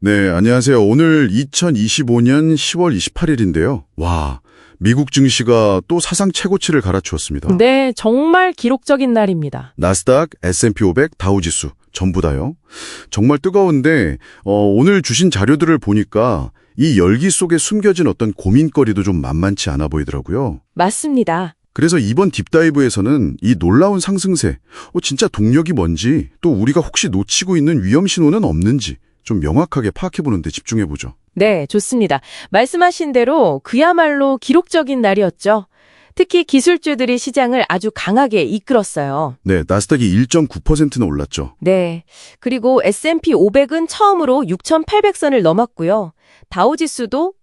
네, 안녕하세요. 오늘 2025년 10월 28일인데요. 와, 미국 증시가 또 사상 최고치를 갈아치웠습니다. 네, 정말 기록적인 날입니다. 나스닥, S&P 500, 다우지수 전부 다요. 정말 뜨거운데 오늘 주신 자료들을 보니까 이 열기 속에 숨겨진 어떤 고민거리도 좀 만만치 않아 보이더라고요. 맞습니다. 그래서 이번 딥다이브에서는 이 놀라운 상승세, 진짜 동력이 뭔지, 또 우리가 혹시 놓치고 있는 위험 신호는 없는지 좀 명확하게 파악해보는 데 집중해보죠. 네, 좋습니다. 말씀하신 대로 그야말로 기록적인 날이었죠. 특히 기술주들이 시장을 아주 강하게 이끌었어요. 네, 나스닥이 1.9%나 올랐죠. 네, 그리고 S&P 500은 처음으로 6,800선을 넘었고요. 다우지수도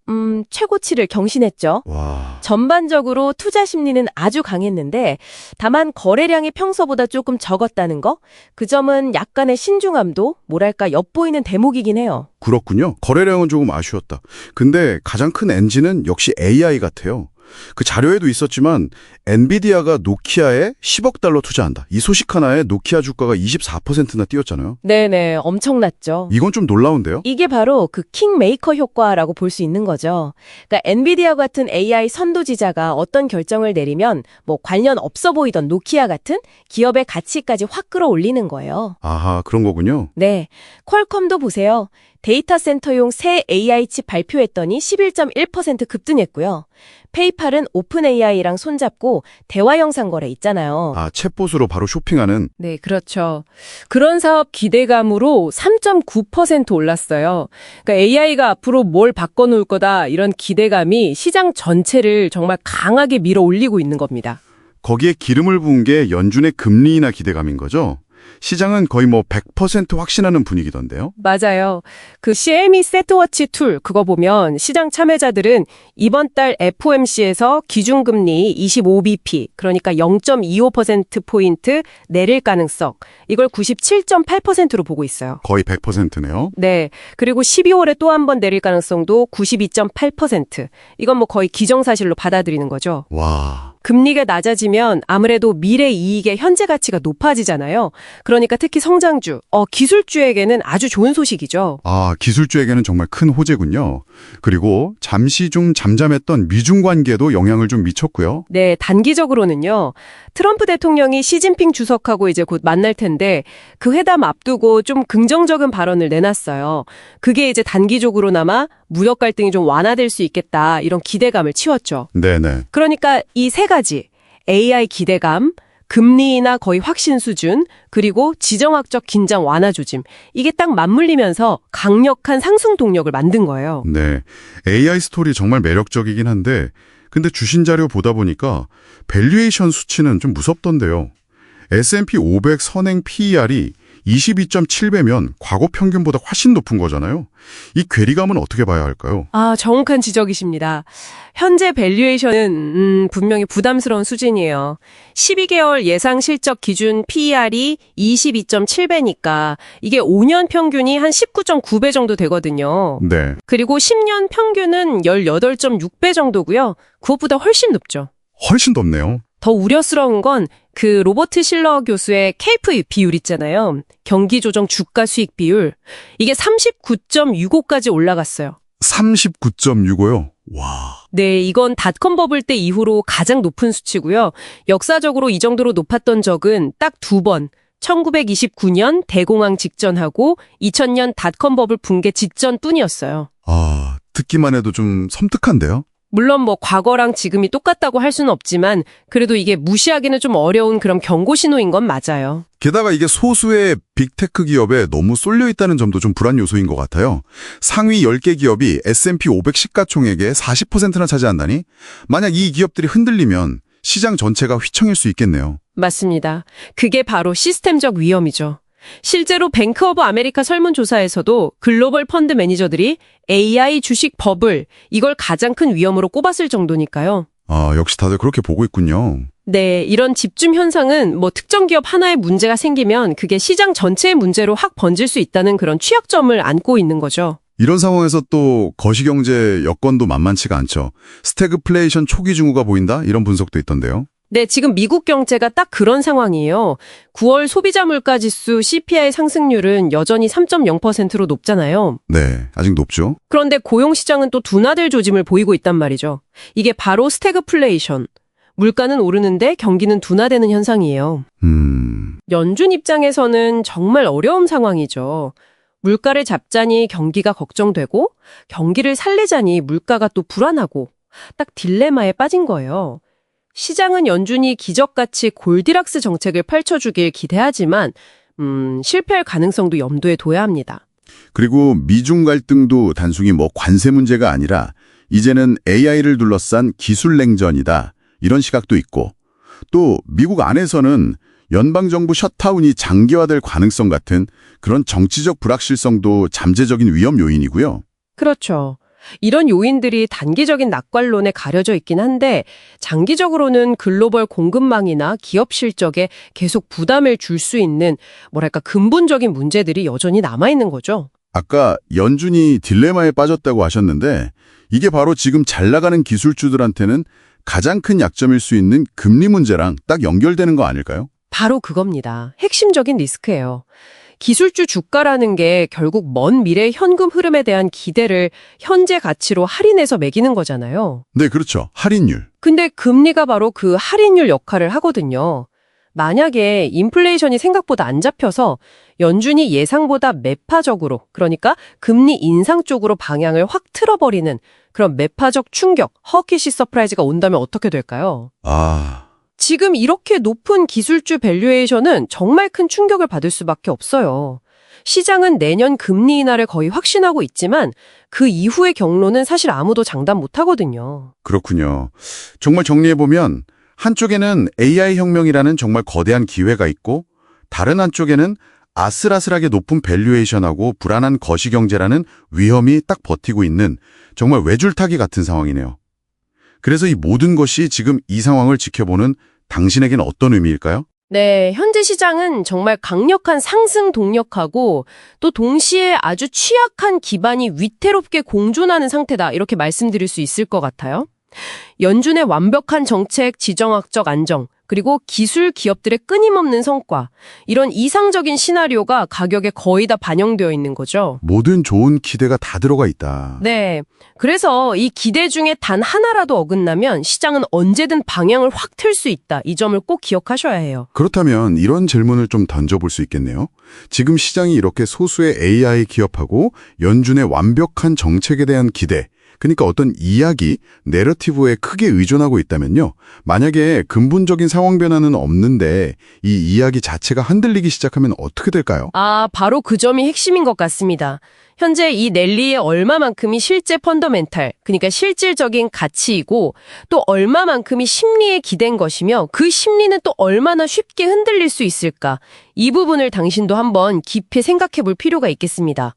최고치를 경신했죠. 와, 전반적으로 투자 심리는 아주 강했는데 다만 거래량이 평소보다 조금 적었다는 거? 그 점은 약간의 신중함도 뭐랄까 엿보이는 대목이긴 해요. 그렇군요. 거래량은 조금 아쉬웠다. 근데 가장 큰 엔진은 역시 AI 같아요. 그 자료에도 있었지만 엔비디아가 노키아에 10억 달러 투자한다. 이 소식 하나에 노키아 주가가 24%나 뛰었잖아요. 네네, 엄청났죠. 이건 좀 놀라운데요? 이게 바로 그 킹메이커 효과라고 볼 수 있는 거죠. 그러니까 엔비디아 같은 AI 선도지자가 어떤 결정을 내리면 뭐 관련 없어 보이던 노키아 같은 기업의 가치까지 확 끌어올리는 거예요. 아하, 그런 거군요. 네, 퀄컴도 보세요. 데이터 센터용 새 AI 칩 발표했더니 11.1% 급등했고요. 페이팔은 오픈 AI랑 손잡고 대화 영상 거래 있잖아요. 아, 챗봇으로 바로 쇼핑하는. 네, 그렇죠. 그런 사업 기대감으로 3.9% 올랐어요. 그러니까 AI가 앞으로 뭘 바꿔놓을 거다 이런 기대감이 시장 전체를 정말 강하게 밀어 올리고 있는 겁니다. 거기에 기름을 부은 게 연준의 금리 인하 기대감인 거죠? 시장은 거의 100% 확신하는 분위기던데요? 맞아요. 그 CME 세트워치 툴 그거 보면 시장 참여자들은 이번 달 FOMC에서 기준금리 25bp 그러니까 0.25%포인트 내릴 가능성 이걸 97.8%로 보고 있어요. 거의 100%네요. 네. 그리고 12월에 또 한 번 내릴 가능성도 92.8%. 이건 뭐 거의 기정사실로 받아들이는 거죠. 와, 금리가 낮아지면 아무래도 미래 이익의 현재 가치가 높아지잖아요. 그러니까 특히 성장주, 기술주에게는 아주 좋은 소식이죠. 아, 기술주에게는 정말 큰 호재군요. 그리고 잠시 좀 잠잠했던 미중 관계도 영향을 좀 미쳤고요. 네, 단기적으로는요. 트럼프 대통령이 시진핑 주석하고 이제 곧 만날 텐데 그 회담 앞두고 좀 긍정적인 발언을 내놨어요. 그게 이제 단기적으로나마 무역 갈등이 좀 완화될 수 있겠다 이런 기대감을 치웠죠. 네네. 그러니까 이 세 가지 AI 기대감, 금리 인하 거의 확신 수준, 그리고 지정학적 긴장 완화 조짐 이게 딱 맞물리면서 강력한 상승 동력을 만든 거예요. 네. AI 스토리 정말 매력적이긴 한데 근데 주신 자료 보다 보니까 밸류에이션 수치는 좀 무섭던데요. S&P 500 선행 PER이 22.7배면 과거 평균보다 훨씬 높은 거잖아요. 이 괴리감은 어떻게 봐야 할까요? 아, 정확한 지적이십니다. 현재 밸류에이션은 분명히 부담스러운 수준이에요. 12개월 예상 실적 기준 PER이 22.7배니까 이게 5년 평균이 한 19.9배 정도 되거든요. 네. 그리고 10년 평균은 18.6배 정도고요. 그것보다 훨씬 높죠. 훨씬 높네요. 더 우려스러운 건 그 로버트 실러 교수의 케이프 비율 있잖아요. 경기 조정 주가 수익 비율. 이게 39.65까지 올라갔어요. 39.65요? 와. 네, 이건 닷컴 버블 때 이후로 가장 높은 수치고요. 역사적으로 이 정도로 높았던 적은 딱 두 번. 1929년 대공황 직전하고 2000년 닷컴 버블 붕괴 직전뿐이었어요. 아, 듣기만 해도 좀 섬뜩한데요? 물론 뭐 과거랑 지금이 똑같다고 할 수는 없지만 그래도 이게 무시하기는 좀 어려운 그런 경고 신호인 건 맞아요. 게다가 이게 소수의 빅테크 기업에 너무 쏠려 있다는 점도 좀 불안 요소인 것 같아요. 상위 10개 기업이 S&P 500 시가총액의 40%나 차지한다니? 만약 이 기업들이 흔들리면 시장 전체가 휘청일 수 있겠네요. 맞습니다. 그게 바로 시스템적 위험이죠. 실제로 뱅크 오브 아메리카 설문조사에서도 글로벌 펀드 매니저들이 AI 주식 버블, 이걸 가장 큰 위험으로 꼽았을 정도니까요. 아, 역시 다들 그렇게 보고 있군요. 네, 이런 집중 현상은 뭐 특정 기업 하나의 문제가 생기면 그게 시장 전체의 문제로 확 번질 수 있다는 그런 취약점을 안고 있는 거죠. 이런 상황에서 또 거시경제 여건도 만만치가 않죠. 스태그플레이션 초기 징후가 보인다? 이런 분석도 있던데요. 네, 지금 미국 경제가 딱 그런 상황이에요. 9월 소비자 물가 지수 CPI 상승률은 여전히 3.0%로 높잖아요. 네, 아직 높죠. 그런데 고용 시장은 또 둔화될 조짐을 보이고 있단 말이죠. 이게 바로 스태그플레이션. 물가는 오르는데 경기는 둔화되는 현상이에요. 연준 입장에서는 정말 어려운 상황이죠. 물가를 잡자니 경기가 걱정되고 경기를 살리자니 물가가 또 불안하고 딱 딜레마에 빠진 거예요. 시장은 연준이 기적같이 골디락스 정책을 펼쳐주길 기대하지만 실패할 가능성도 염두에 둬야 합니다. 그리고 미중 갈등도 단순히 관세 문제가 아니라 이제는 AI를 둘러싼 기술 냉전이다. 이런 시각도 있고 또 미국 안에서는 연방정부 셧다운이 장기화될 가능성 같은 그런 정치적 불확실성도 잠재적인 위험 요인이고요. 그렇죠. 이런 요인들이 단기적인 낙관론에 가려져 있긴 한데 장기적으로는 글로벌 공급망이나 기업 실적에 계속 부담을 줄 수 있는 근본적인 문제들이 여전히 남아있는 거죠. 아까 연준이 딜레마에 빠졌다고 하셨는데 이게 바로 지금 잘 나가는 기술주들한테는 가장 큰 약점일 수 있는 금리 문제랑 딱 연결되는 거 아닐까요? 바로 그겁니다. 핵심적인 리스크예요. 기술주 주가라는 게 결국 먼 미래 현금 흐름에 대한 기대를 현재 가치로 할인해서 매기는 거잖아요. 네, 그렇죠. 할인율. 근데 금리가 바로 그 할인율 역할을 하거든요. 만약에 인플레이션이 생각보다 안 잡혀서 연준이 예상보다 매파적으로, 그러니까 금리 인상 쪽으로 방향을 확 틀어버리는 그런 매파적 충격, 허키시 서프라이즈가 온다면 어떻게 될까요? 지금 이렇게 높은 기술주 밸류에이션은 정말 큰 충격을 받을 수밖에 없어요. 시장은 내년 금리 인하를 거의 확신하고 있지만 그 이후의 경로는 사실 아무도 장담 못하거든요. 그렇군요. 정말 정리해보면 한쪽에는 AI 혁명이라는 정말 거대한 기회가 있고 다른 한쪽에는 아슬아슬하게 높은 밸류에이션하고 불안한 거시경제라는 위험이 딱 버티고 있는 정말 외줄타기 같은 상황이네요. 그래서 이 모든 것이 지금 이 상황을 지켜보는 당신에겐 어떤 의미일까요? 네, 현재 시장은 정말 강력한 상승 동력하고 또 동시에 아주 취약한 기반이 위태롭게 공존하는 상태다. 이렇게 말씀드릴 수 있을 것 같아요. 연준의 완벽한 정책, 지정학적 안정, 그리고 기술 기업들의 끊임없는 성과, 이런 이상적인 시나리오가 가격에 거의 다 반영되어 있는 거죠. 모든 좋은 기대가 다 들어가 있다. 네. 그래서 이 기대 중에 단 하나라도 어긋나면 시장은 언제든 방향을 확 틀 수 있다. 이 점을 꼭 기억하셔야 해요. 그렇다면 이런 질문을 좀 던져볼 수 있겠네요. 지금 시장이 이렇게 소수의 AI 기업하고 연준의 완벽한 정책에 대한 기대, 그러니까 어떤 이야기, 내러티브에 크게 의존하고 있다면요. 만약에 근본적인 상황 변화는 없는데 이 이야기 자체가 흔들리기 시작하면 어떻게 될까요? 바로 그 점이 핵심인 것 같습니다. 현재 이 랠리의 얼마만큼이 실제 펀더멘탈, 그러니까 실질적인 가치이고 또 얼마만큼이 심리에 기댄 것이며 그 심리는 또 얼마나 쉽게 흔들릴 수 있을까. 이 부분을 당신도 한번 깊이 생각해 볼 필요가 있겠습니다.